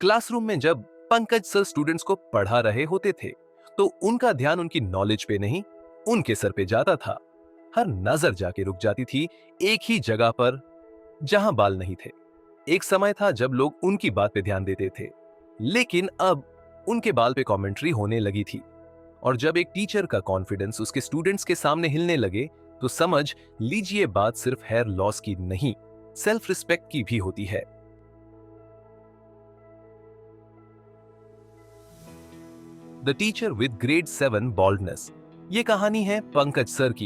Classroom में जब Pankaj sir students को पढ़ा रहे होते थे, तो उनका ध्यान उनकी नॉलेज पे नहीं, उनके सर पे जाता था। हर नजर जाके रुक जाती थी एक ही जगह पर, जहां बाल नहीं थे। एक समय था जब लोग उनकी बात पे ध्यान देते थे, लेकिन अब उनके बाल पे कमेंट्री होने लगी थी। और जब एक टीचर का कॉन्फिडेंस उसके स्टूडेंट्स के सामने हिलने लगे, तो समझ लीजिए बात सिर्फ हेयर लॉस की नहीं, सेल्फ रिस्पेक्ट की भी होती है। The teacher with grade 7 boldness. ये कहानी है पंकज सर की,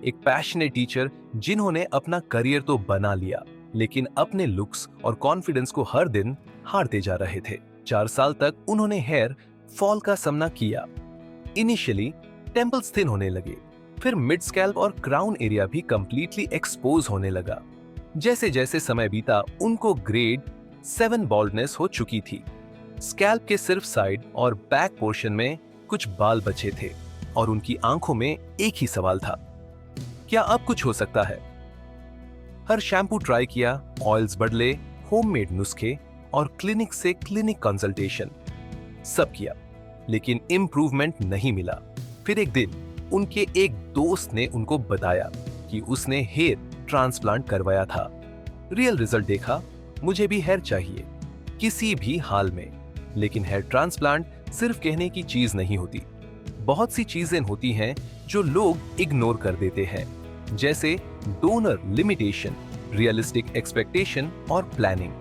एक पैशनेट टीचर जिन्होंने अपना करियर तो बना लिया, लेकिन अपने लुक्स और कॉन्फिडेंस को हर दिन हारते जा रहे थे। 4 साल तक उन्होंने हेयर फॉल का सामना किया। इनिशियली टेम्पल्स थिन होने लगे, फिर मिड स्कैल्प और क्राउन एरिया भी कंप्लीटली एक्सपोज होने लगा। जैसे जैसे समय बीता, उनको ग्रेड 7 बॉल्डनेस हो चुकी थी। स्कैल्प के सिर्फ साइड और बैक पोर्शन में कुछ बाल बचे थे, और उनकी आंखों में एक ही सवाल था, क्या अब कुछ हो सकता है? हर शैम्पू ट्राई किया, ऑयल्स बदले, होममेड नुस्खे और क्लिनिक से क्लिनिक कंसल्टेशन सब किया, लेकिन इंप्रूवमेंट नहीं मिला। फिर एक दिन उनके एक दोस्त ने उनको बताया कि उसने हेयर ट्रांसप्लांट करवाया था। रियल रिजल्ट देखा, मुझे भी हेयर चाहिए किसी भी हाल में। लेकिन हेयर ट्रांसप्लांट सिर्फ कहने की चीज नहीं होती। बहुत सी चीजें होती हैं जो लोग इग्नोर कर देते हैं, जैसे डोनर लिमिटेशन, रियलिस्टिक एक्सपेक्टेशन और planning,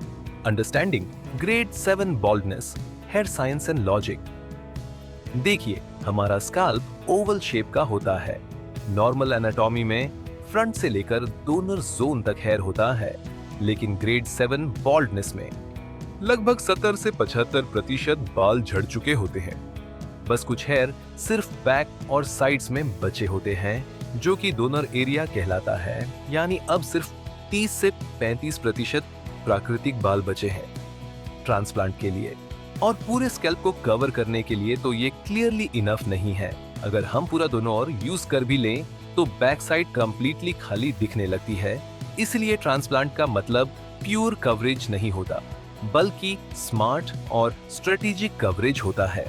understanding grade 7 boldness, hair science and logic. देखिए, हमारा स्काल्प ओवल शेप का होता है। नॉर्मल एनाटॉमी में फ्रंट से लेकर डोनर जोन तक हेयर होता है, लेकिन ग्रेड 7 बॉल्डनेस में लगभग 70 से 75% बाल झड़ चुके होते हैं। बस कुछ हेयर सिर्फ बैक और साइड्स में बचे होते हैं, जो कि डोनर एरिया कहलाता है। यानी अब सिर्फ 30 से 35% प्राकृतिक बाल बचे हैं ट्रांसप्लांट के लिए, और पूरे स्कैल्प को कवर करने के लिए तो ये क्लियरली इनफ नहीं है। अगर हम पूरा दोनों ओर यूज कर भी लें, तो बैक साइड कंप्लीटली खाली दिखने लगती है। इसलिए ट्रांसप्लांट का मतलब प्योर कवरेज नहीं होता, बल्कि स्मार्ट और स्ट्रेटेजिक कवरेज होता है।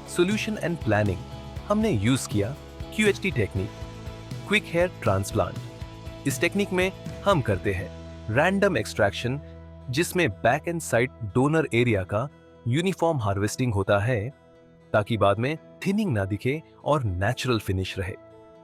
सॉल्यूशन एंड प्लानिंग हमने यूज किया QHT technique, quick hair transplant. इस टेक्निक में हम करते हैं रैंडम एक्सट्रैक्शन, जिसमें back and side donor area का यूनिफॉर्म हार्वेस्टिंग होता है, ताकि बाद में थिनिंग ना दिखे और नेचुरल फिनिश रहे।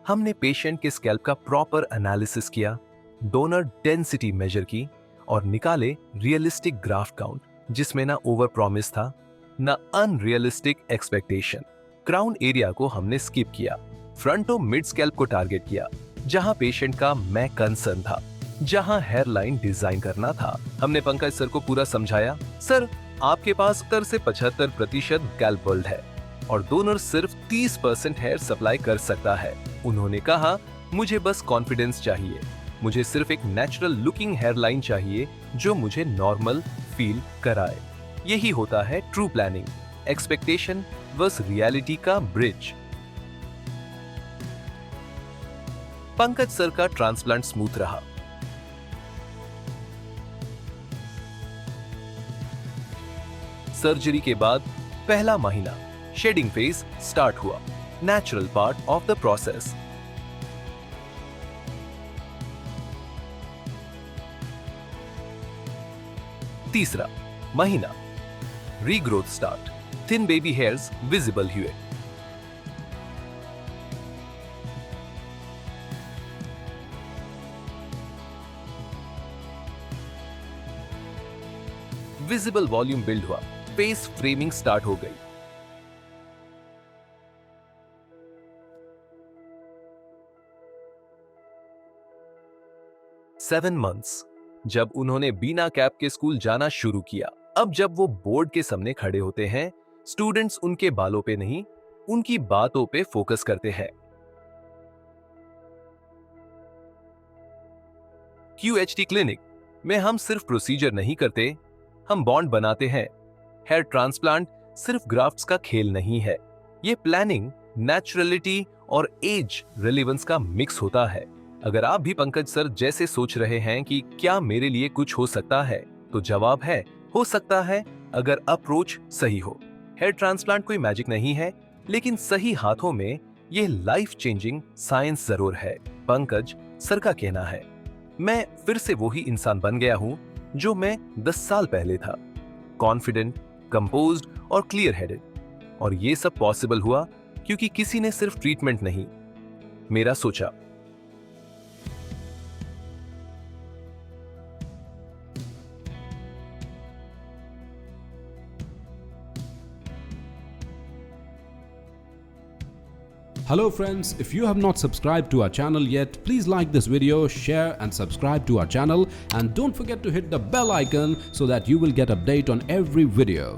हमने पेशेंट के स्कैल्प का प्रॉपर एनालिसिस किया, डोनर डेंसिटी मेजर की और निकाले रियलिस्टिक ग्राफ्ट काउंट, जिसमें ना ओवर प्रॉमिस था ना अनरियलिस्टिक एक्सपेक्टेशन। क्राउन एरिया को हमने स्किप किया, फ्रंट और मिड स्कैल्प को टारगेट किया, जहां पेशेंट का मैं कंसर्न था, जहां हेयर लाइन डिजाइन करना था। हमने पंकज सर को पूरा समझाया, सर आपके पास 70 से 75% स्कैल्प बल्ड है और डोनर सिर्फ 30% हेयर सप्लाई कर सकता है। उन्होंने कहा, मुझे बस कॉन्फिडेंस चाहिए, मुझे सिर्फ एक नेचुरल लुकिंग हेयर लाइन चाहिए जो मुझे नॉर्मल फील कराए। यही होता है true planning, expectation versus reality का ब्रिज। पंकज सर का ट्रांसप्लांट स्मूथ रहा। सर्जरी के बाद पहला महीना शेडिंग फेज स्टार्ट हुआ, natural part of the process. तीसरा महीना regrowth start, thin baby hairs visible हुए। विजिबल वॉल्यूम बिल्ड हुआ, फेस फ्रेमिंग स्टार्ट हो गई। सेवन मंथ्स, जब उन्होंने बिना कैप के स्कूल जाना शुरू किया। अब जब वो बोर्ड के सामने खड़े होते हैं, स्टूडेंट्स उनके बालों पे नहीं, उनकी बातों पे फोकस करते हैं। QHT क्लिनिक में हम सिर्फ प्रोसीजर नहीं करते, हम बॉन्ड बनाते हैं। हेयर ट्रांसप्लांट सिर्फ ग्राफ्ट्स का खेल नहीं है, ये प्लानिंग, नेचुरलिटी और एज रिलेवेंस का मिक्स होता है। अगर आप भी पंकज सर जैसे सोच रहे हैं कि क्या मेरे लिए कुछ हो सकता है, तो जवाब है, हो सकता है अगर अप्रोच सही हो। हेयर ट्रांसप्लांट कोई मैजिक नहीं है, लेकिन सही हाथों में यह लाइफ चेंजिंग साइंस जरूर है, पंकज सर का कहना है। मैं फिर से वही इंसान बन गया हूं जो मैं 10 साल पहले था, कॉन्फिडेंट, कंपोज्ड और क्लियर हेडेड। और ये सब पॉसिबल हुआ क्योंकि किसी ने सिर्फ ट्रीटमेंट नहीं, मेरा सोचा। Hello friends, if you have not subscribed to our channel yet, please like this video, share and subscribe to our channel, and don't forget to hit the bell icon so that you will get update on every video.